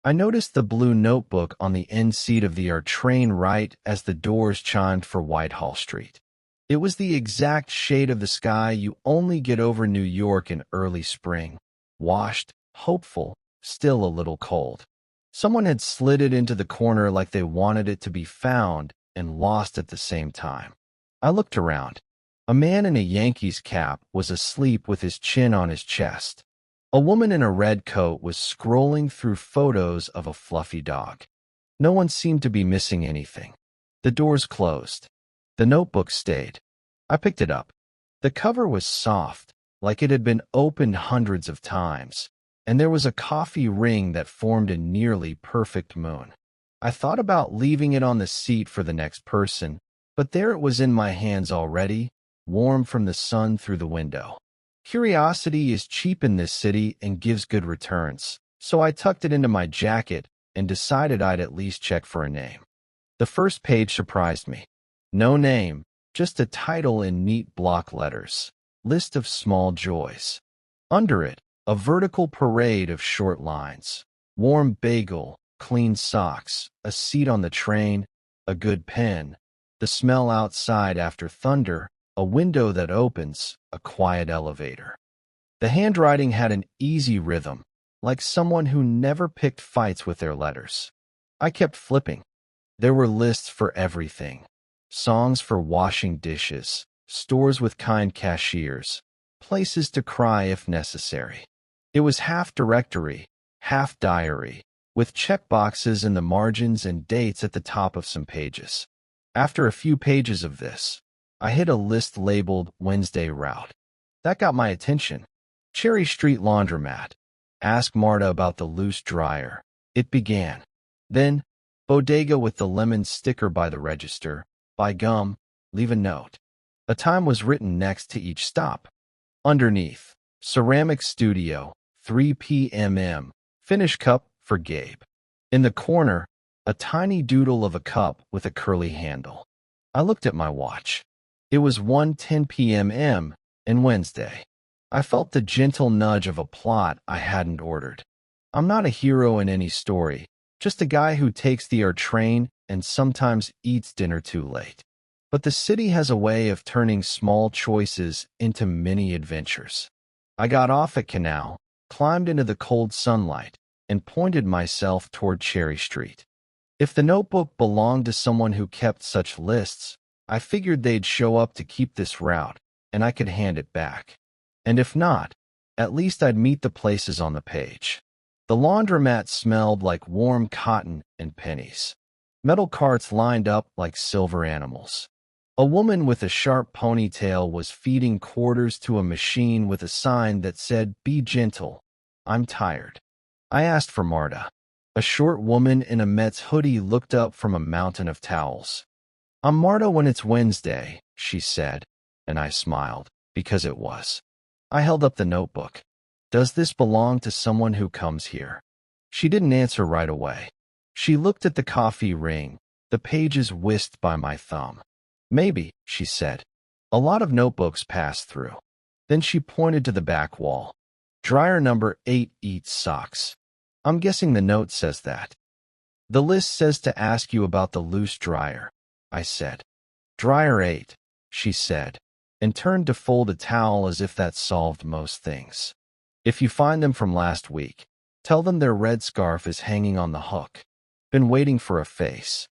I noticed the blue notebook on the end seat of the train right as the doors chimed for Whitehall Street. It was the exact shade of the sky you only get over New York in early spring. Washed, hopeful, still a little cold. Someone had slid it into the corner like they wanted it to be found and lost at the same time. I looked around. A man in a Yankees cap was asleep with his chin on his chest. A woman in a red coat was scrolling through photos of a fluffy dog. No one seemed to be missing anything. The doors closed. The notebook stayed. I picked it up. The cover was soft, like it had been opened hundreds of times, and there was a coffee ring that formed a nearly perfect moon. I thought about leaving it on the seat for the next person, but there it was in my hands already, warm from the sun through the window. Curiosity is cheap in this city and gives good returns, so I tucked it into my jacket and decided I'd at least check for a name. The first page surprised me. No name, just a title in neat block letters. List of small joys. Under it, a vertical parade of short lines. Warm bagel, clean socks, a seat on the train, a good pen, the smell outside after thunder, a window that opens, a quiet elevator. The handwriting had an easy rhythm, like someone who never picked fights with their letters. I kept flipping. There were lists for everything. Songs for washing dishes, stores with kind cashiers, places to cry if necessary. It was half directory, half diary, with checkboxes in the margins and dates at the top of some pages. After a few pages of this, I hit a list labeled Wednesday Route. That got my attention. Cherry Street Laundromat. Ask Marta about the loose dryer. It began. Then, bodega with the lemon sticker by the register. Buy gum, leave a note. A time was written next to each stop. Underneath, ceramic studio, 3 p.m. Finish cup for Gabe. In the corner, a tiny doodle of a cup with a curly handle. I looked at my watch. It was 1:10 p.m. and Wednesday. I felt the gentle nudge of a plot I hadn't ordered. I'm not a hero in any story, just a guy who takes the train and sometimes eats dinner too late. But the city has a way of turning small choices into mini adventures. I got off at Canal, climbed into the cold sunlight, and pointed myself toward Cherry Street. If the notebook belonged to someone who kept such lists, I figured they'd show up to keep this route, and I could hand it back. And if not, at least I'd meet the places on the page. The laundromat smelled like warm cotton and pennies. Metal carts lined up like silver animals. A woman with a sharp ponytail was feeding quarters to a machine with a sign that said, "Be gentle. I'm tired." I asked for Marta. A short woman in a Mets hoodie looked up from a mountain of towels. "I'm Marta when it's Wednesday," she said, and I smiled, because it was. I held up the notebook. "Does this belong to someone who comes here?" She didn't answer right away. She looked at the coffee ring, the pages whisked by my thumb. "Maybe," she said. "A lot of notebooks pass through." Then she pointed to the back wall. "Dryer number 8 eats socks." I'm guessing the note says that. "The list says to ask you about the loose dryer," I said. "Dryer 8, she said, and turned to fold a towel as if that solved most things. "If you find them from last week, tell them their red scarf is hanging on the hook. Been waiting for a face."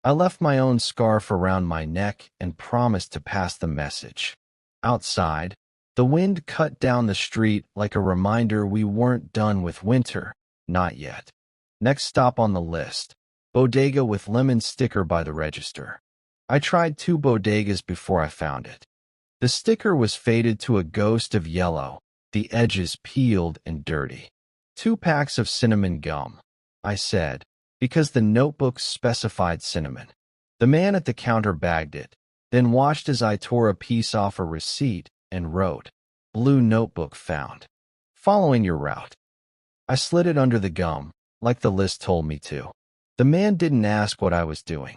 I left my own scarf around my neck and promised to pass the message. Outside, the wind cut down the street like a reminder we weren't done with winter, not yet. Next stop on the list, bodega with lemon sticker by the register. I tried 2 bodegas before I found it. The sticker was faded to a ghost of yellow, the edges peeled and dirty. 2 packs of cinnamon gum, I said, because the notebook specified cinnamon. The man at the counter bagged it, then watched as I tore a piece off a receipt and wrote, "Blue notebook found. Following your route." I slid it under the gum, like the list told me to. The man didn't ask what I was doing.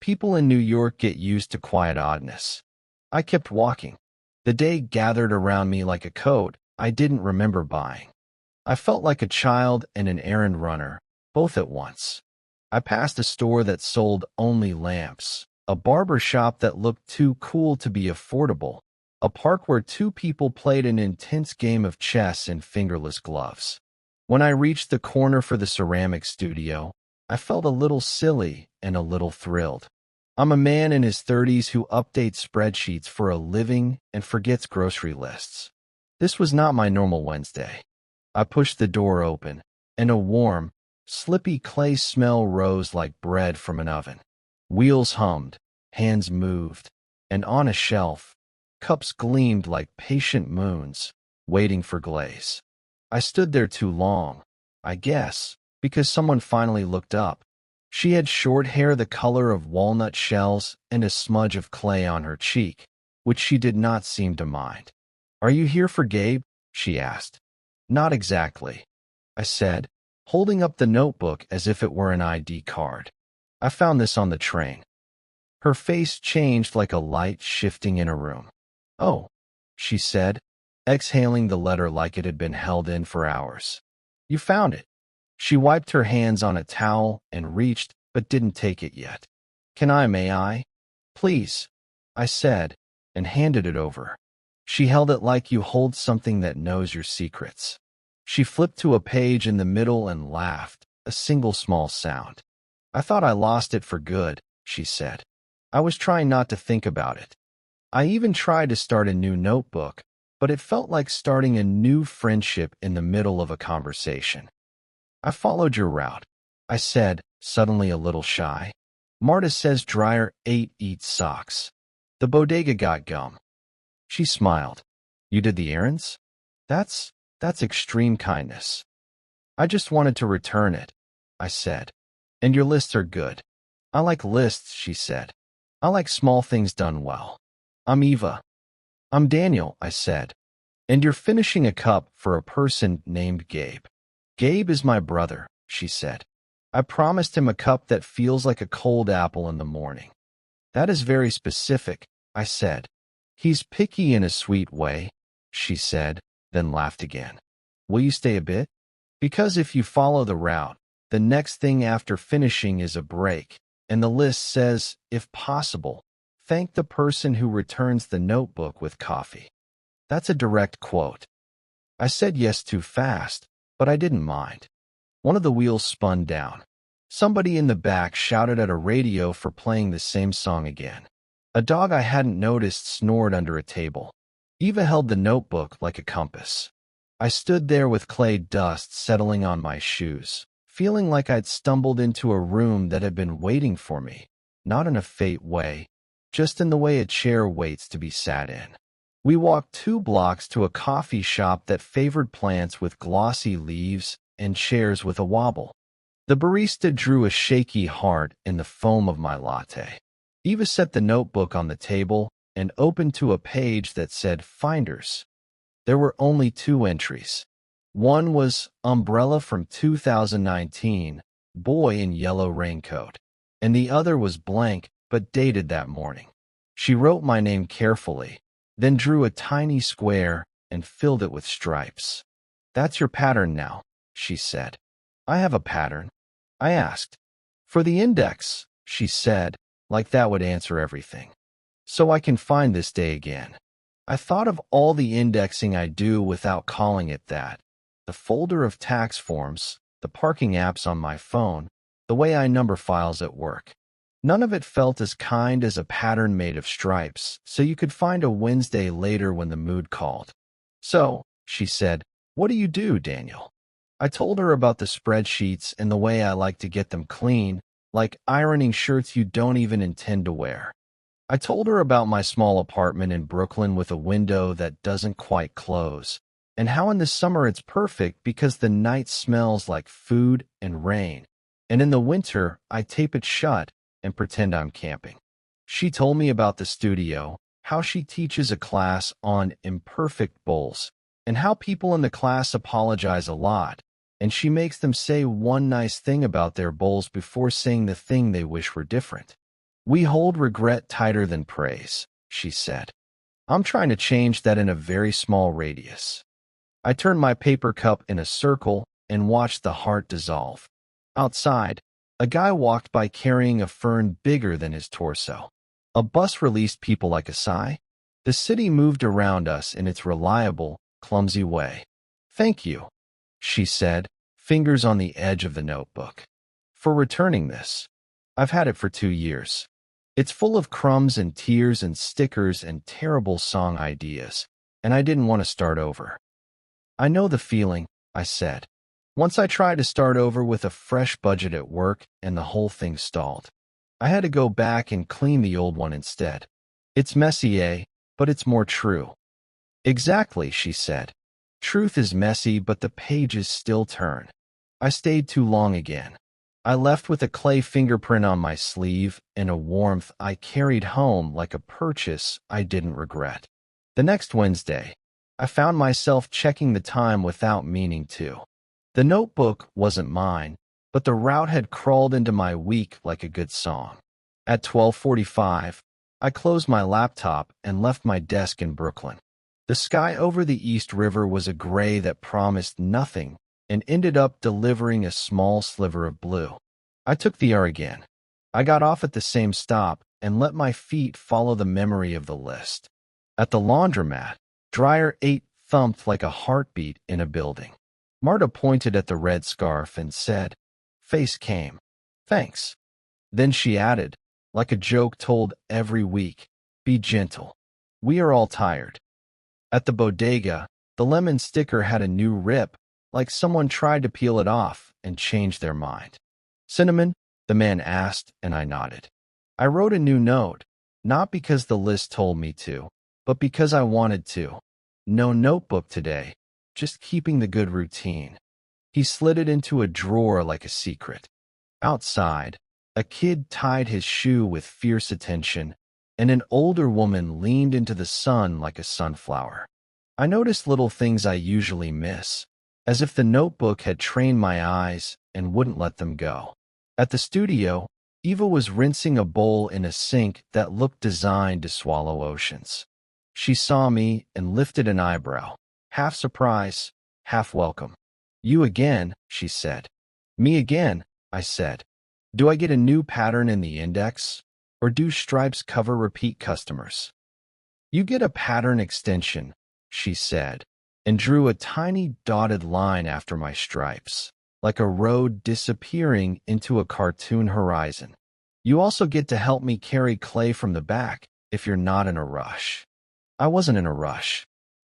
People in New York get used to quiet oddness. I kept walking. The day gathered around me like a coat I didn't remember buying. I felt like a child and an errand runner, both at once. I passed a store that sold only lamps, a barber shop that looked too cool to be affordable, a park where two people played an intense game of chess in fingerless gloves. When I reached the corner for the ceramic studio, I felt a little silly and a little thrilled. I'm a man in his 30s who updates spreadsheets for a living and forgets grocery lists. This was not my normal Wednesday. I pushed the door open, and a warm, slippy clay smell rose like bread from an oven. Wheels hummed, hands moved, and on a shelf, cups gleamed like patient moons, waiting for glaze. I stood there too long, I guess, because someone finally looked up. She had short hair the color of walnut shells and a smudge of clay on her cheek, which she did not seem to mind. "Are you here for Gabe?" she asked. "Not exactly," I said, holding up the notebook as if it were an ID card. "I found this on the train." Her face changed like a light shifting in a room. "Oh," she said, exhaling the letter like it had been held in for hours. "You found it." She wiped her hands on a towel and reached, but didn't take it yet. May I?" "Please," I said, and handed it over. She held it like you hold something that knows your secrets. She flipped to a page in the middle and laughed, a single small sound. "I thought I lost it for good," she said. "I was trying not to think about it. I even tried to start a new notebook, but it felt like starting a new friendship in the middle of a conversation." "I followed your route," I said, suddenly a little shy. "Marta says Dryer 8 eats socks. The bodega got gum." She smiled. "You did the errands? That's extreme kindness." "I just wanted to return it," I said. "And your lists are good." "I like lists," she said. "I like small things done well." "I'm Eva." "I'm Daniel," I said. "And you're finishing a cup for a person named Gabe." "Gabe is my brother," she said. "I promised him a cup that feels like a cold apple in the morning." "That is very specific," I said. "He's picky in a sweet way," she said, then laughed again. "Will you stay a bit? Because if you follow the route, the next thing after finishing is a break, and the list says, if possible, thank the person who returns the notebook with coffee." That's a direct quote. I said yes too fast, but I didn't mind. One of the wheels spun down. Somebody in the back shouted at a radio for playing the same song again. A dog I hadn't noticed snored under a table. Eva held the notebook like a compass. I stood there with clay dust settling on my shoes, feeling like I'd stumbled into a room that had been waiting for me, not in a fate way, just in the way a chair waits to be sat in. We walked 2 blocks to a coffee shop that favored plants with glossy leaves and chairs with a wobble. The barista drew a shaky heart in the foam of my latte. Eva set the notebook on the table and opened to a page that said Finders. There were only 2 entries. One was Umbrella from 2019, Boy in Yellow Raincoat, and the other was blank but dated that morning. She wrote my name carefully, then drew a tiny square and filled it with stripes. "That's your pattern now," she said. "I have a pattern," I asked. "For the index," she said, like that would answer everything. "So I can find this day again." I thought of all the indexing I do without calling it that. The folder of tax forms, the parking apps on my phone, the way I number files at work. None of it felt as kind as a pattern made of stripes, so you could find a Wednesday later when the mood called. "So," she said, "what do you do, Daniel?" I told her about the spreadsheets and the way I like to get them clean, like ironing shirts you don't even intend to wear. I told her about my small apartment in Brooklyn with a window that doesn't quite close, and how in the summer it's perfect because the night smells like food and rain, and in the winter I tape it shut and pretend I'm camping. She told me about the studio, how she teaches a class on imperfect bowls, and how people in the class apologize a lot, and she makes them say one nice thing about their bowls before saying the thing they wish were different. "We hold regret tighter than praise," she said. "I'm trying to change that in a very small radius." I turned my paper cup in a circle and watched the heart dissolve. Outside, a guy walked by carrying a fern bigger than his torso. A bus released people like a sigh. The city moved around us in its reliable, clumsy way. "Thank you," she said, fingers on the edge of the notebook, "for returning this. I've had it for 2 years. It's full of crumbs and tears and stickers and terrible song ideas, and I didn't want to start over." "I know the feeling," I said. "Once I tried to start over with a fresh budget at work, and the whole thing stalled. I had to go back and clean the old one instead. It's messy, but it's more true." "Exactly," she said. "Truth is messy, but the pages still turn." I stayed too long again. I left with a clay fingerprint on my sleeve and a warmth I carried home like a purchase I didn't regret. The next Wednesday, I found myself checking the time without meaning to. The notebook wasn't mine, but the route had crawled into my week like a good song. At 12:45, I closed my laptop and left my desk in Brooklyn. The sky over the East River was a gray that promised nothing and ended up delivering a small sliver of blue. I took the R again. I got off at the same stop and let my feet follow the memory of the list. At the laundromat, dryer 8 thumped like a heartbeat in a building. Marta pointed at the red scarf and said, "Face came. Thanks." Then she added, like a joke told every week, "Be gentle. We are all tired." At the bodega, the lemon sticker had a new rip, like someone tried to peel it off and change their mind. "Cinnamon?" the man asked, and I nodded. I wrote a new note, not because the list told me to, but because I wanted to. No notebook today, just keeping the good routine. He slid it into a drawer like a secret. Outside, a kid tied his shoe with fierce attention, and an older woman leaned into the sun like a sunflower. I noticed little things I usually miss, as if the notebook had trained my eyes and wouldn't let them go. At the studio, Eva was rinsing a bowl in a sink that looked designed to swallow oceans. She saw me and lifted an eyebrow, half surprise, half welcome. "You again," she said. "Me again," I said. "Do I get a new pattern in the index, or do stripes cover repeat customers?" "You get a pattern extension," she said, and drew a tiny dotted line after my stripes, like a road disappearing into a cartoon horizon. "You also get to help me carry clay from the back if you're not in a rush." I wasn't in a rush.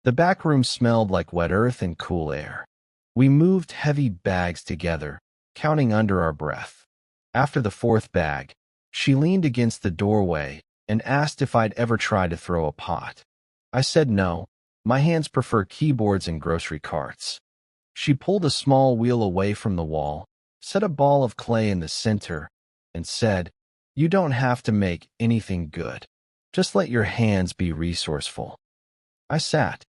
The back room smelled like wet earth and cool air. We moved heavy bags together, counting under our breath. After the fourth bag, she leaned against the doorway and asked if I'd ever tried to throw a pot. I said no. My hands prefer keyboards and grocery carts. She pulled a small wheel away from the wall, set a ball of clay in the center, and said, "You don't have to make anything good. Just let your hands be resourceful." I sat.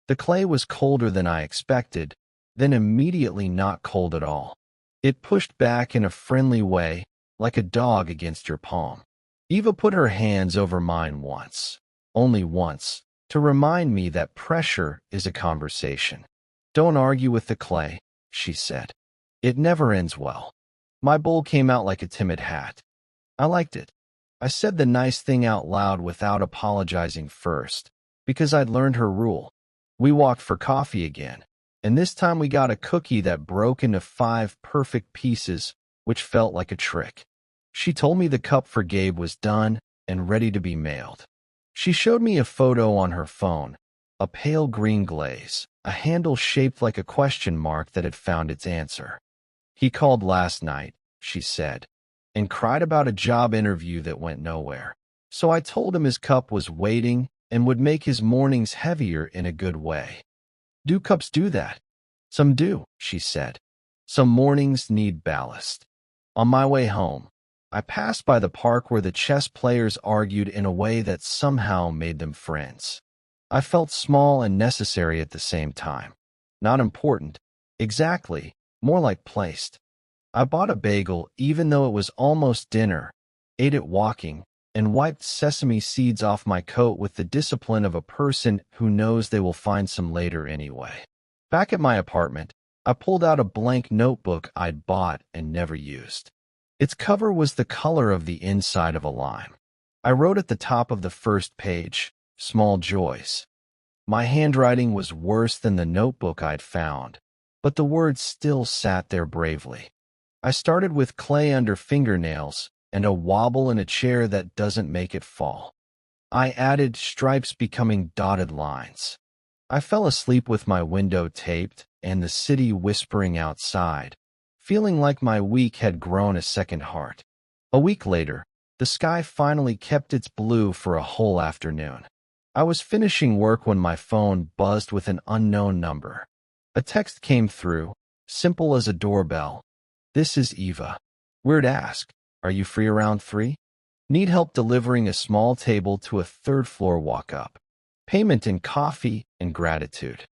The clay was colder than I expected, then immediately not cold at all. It pushed back in a friendly way, like a dog against your palm. Eva put her hands over mine once, only once, to remind me that pressure is a conversation. "Don't argue with the clay," she said. "It never ends well." My bowl came out like a timid hat. I liked it. I said the nice thing out loud without apologizing first, because I'd learned her rule. We walked for coffee again, and this time we got a cookie that broke into 5 perfect pieces, which felt like a trick. She told me the cup for Gabe was done and ready to be mailed. She showed me a photo on her phone, a pale green glaze, a handle shaped like a question mark that had found its answer. "He called last night," she said, "and cried about a job interview that went nowhere. So I told him his cup was waiting and would make his mornings heavier in a good way." "Do cups do that?" "Some do," she said. "Some mornings need ballast." On my way home, I passed by the park where the chess players argued in a way that somehow made them friends. I felt small and necessary at the same time. Not important, exactly, more like placed. I bought a bagel even though it was almost dinner, ate it walking, and wiped sesame seeds off my coat with the discipline of a person who knows they will find some later anyway. Back at my apartment, I pulled out a blank notebook I'd bought and never used. Its cover was the color of the inside of a lime. I wrote at the top of the first page, "Small Joys." My handwriting was worse than the notebook I'd found, but the words still sat there bravely. I started with clay under fingernails and a wobble in a chair that doesn't make it fall. I added stripes becoming dotted lines. I fell asleep with my window taped and the city whispering outside, feeling like my week had grown a second heart. A week later, the sky finally kept its blue for a whole afternoon. I was finishing work when my phone buzzed with an unknown number. A text came through, simple as a doorbell. "This is Eva. Weird ask. Are you free around 3? Need help delivering a small table to a third-floor walk-up. Payment in coffee and gratitude."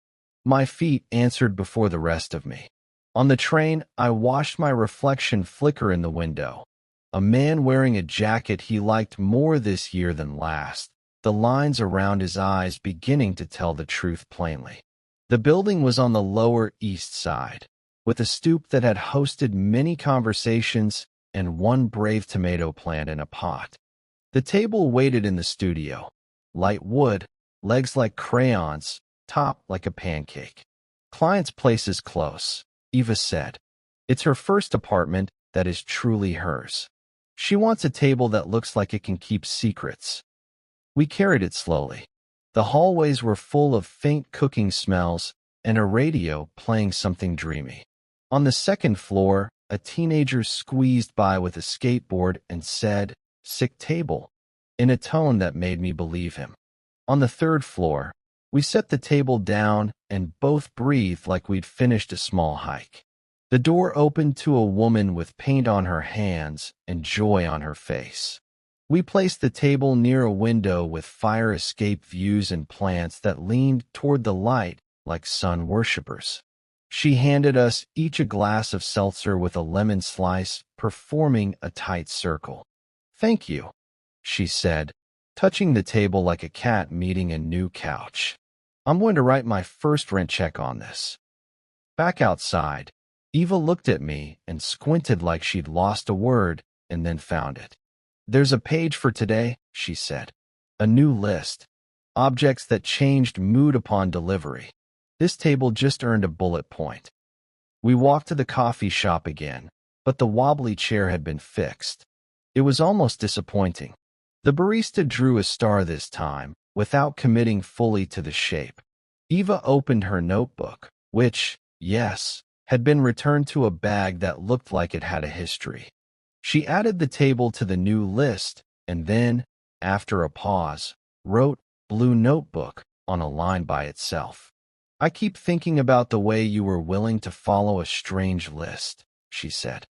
My feet answered before the rest of me. On the train, I watched my reflection flicker in the window. A man wearing a jacket he liked more this year than last, the lines around his eyes beginning to tell the truth plainly. The building was on the Lower East Side, with a stoop that had hosted many conversations and one brave tomato plant in a pot. The table waited in the studio. Light wood, legs like crayons, top like a pancake. "Client's place is close," Eva said. "It's her first apartment that is truly hers. She wants a table that looks like it can keep secrets." We carried it slowly. The hallways were full of faint cooking smells and a radio playing something dreamy. On the second floor, a teenager squeezed by with a skateboard and said, "Sick table," in a tone that made me believe him. On the third floor, we set the table down and both breathed like we'd finished a small hike. The door opened to a woman with paint on her hands and joy on her face. We placed the table near a window with fire escape views and plants that leaned toward the light like sun worshippers. She handed us each a glass of seltzer with a lemon slice, performing a tight circle. "Thank you," she said, touching the table like a cat meeting a new couch. "I'm going to write my first rent check on this." Back outside, Eva looked at me and squinted like she'd lost a word and then found it. "There's a page for today," she said. "A new list. Objects that changed mood upon delivery. This table just earned a bullet point." We walked to the coffee shop again, but the wobbly chair had been fixed. It was almost disappointing. The barista drew a star this time, without committing fully to the shape. Eva opened her notebook, which, yes, had been returned to a bag that looked like it had a history. She added the table to the new list, and then, after a pause, wrote "Blue Notebook" on a line by itself. "I keep thinking about the way you were willing to follow a strange list," she said.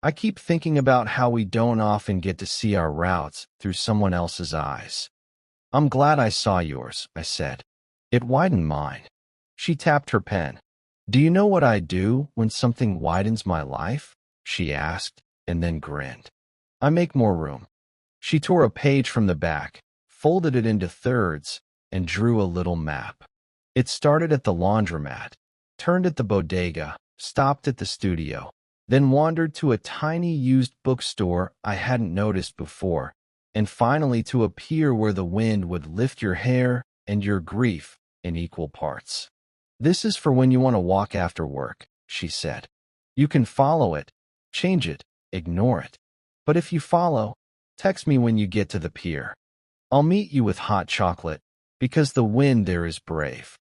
"I keep thinking about how we don't often get to see our routes through someone else's eyes." "I'm glad I saw yours," I said. "It widened mine." She tapped her pen. "Do you know what I do when something widens my life?" she asked, and then grinned. "I make more room." She tore a page from the back, folded it into thirds, and drew a little map. It started at the laundromat, turned at the bodega, stopped at the studio, then wandered to a tiny used bookstore I hadn't noticed before, and finally to a pier where the wind would lift your hair and your grief in equal parts. "This is for when you want to walk after work," she said. "You can follow it, change it, ignore it. But if you follow, text me when you get to the pier. I'll meet you with hot chocolate, because the wind there is brave."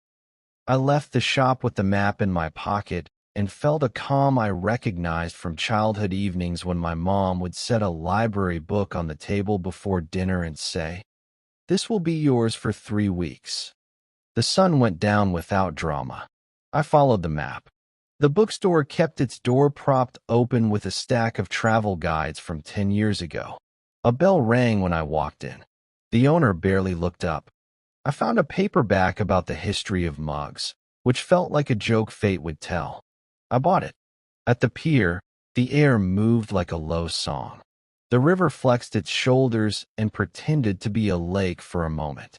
I left the shop with the map in my pocket and felt a calm I recognized from childhood evenings when my mom would set a library book on the table before dinner and say, "This will be yours for 3 weeks." The sun went down without drama. I followed the map. The bookstore kept its door propped open with a stack of travel guides from 10 years ago. A bell rang when I walked in. The owner barely looked up. I found a paperback about the history of mugs, which felt like a joke fate would tell. I bought it. At the pier, the air moved like a low song. The river flexed its shoulders and pretended to be a lake for a moment.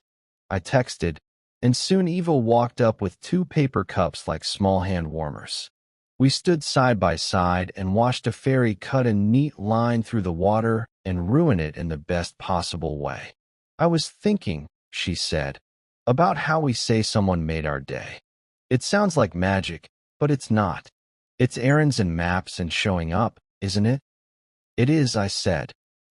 I texted, and soon Eva walked up with 2 paper cups like small hand warmers. We stood side by side and watched a ferry cut a neat line through the water and ruin it in the best possible way. I was thinking, she said, about how we say someone made our day. It sounds like magic, but it's not. It's errands and maps and showing up, isn't it? It is, I said.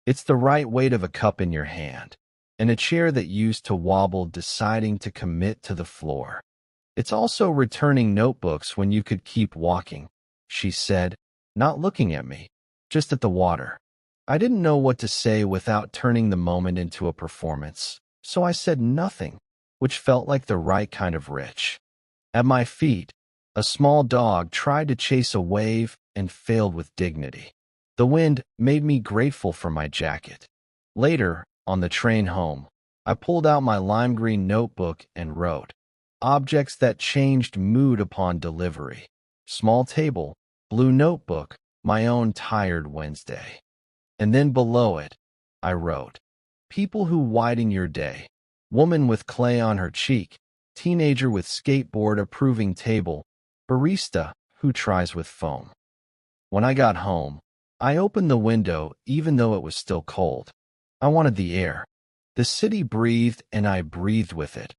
It's the right weight of a cup in your hand, and a chair that used to wobble deciding to commit to the floor. It's also returning notebooks when you could keep walking, she said, not looking at me, just at the water. I didn't know what to say without turning the moment into a performance, so I said nothing, which felt like the right kind of rich. At my feet, a small dog tried to chase a wave and failed with dignity. The wind made me grateful for my jacket. Later, on the train home, I pulled out my lime green notebook and wrote, objects that changed mood upon delivery. Small table, blue notebook, my own tired Wednesday. And then below it, I wrote, people who widen your day. Woman with clay on her cheek, teenager with skateboard approving table, barista who tries with foam. When I got home, I opened the window even though it was still cold. I wanted the air. The city breathed and I breathed with it.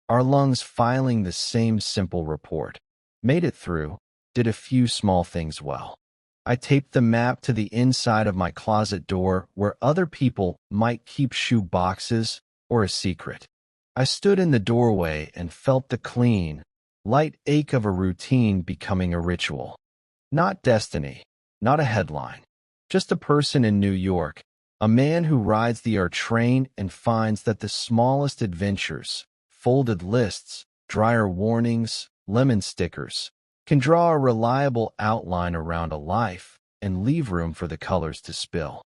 Our lungs filing the same simple report. Made it through, did a few small things well. I taped the map to the inside of my closet door where other people might keep shoe boxes or a secret. I stood in the doorway and felt the clean, light ache of a routine becoming a ritual. Not destiny, not a headline, just a person in New York, a man who rides the R train and finds that the smallest adventures, folded lists, dryer warnings, lemon stickers, can draw a reliable outline around a life and leave room for the colors to spill.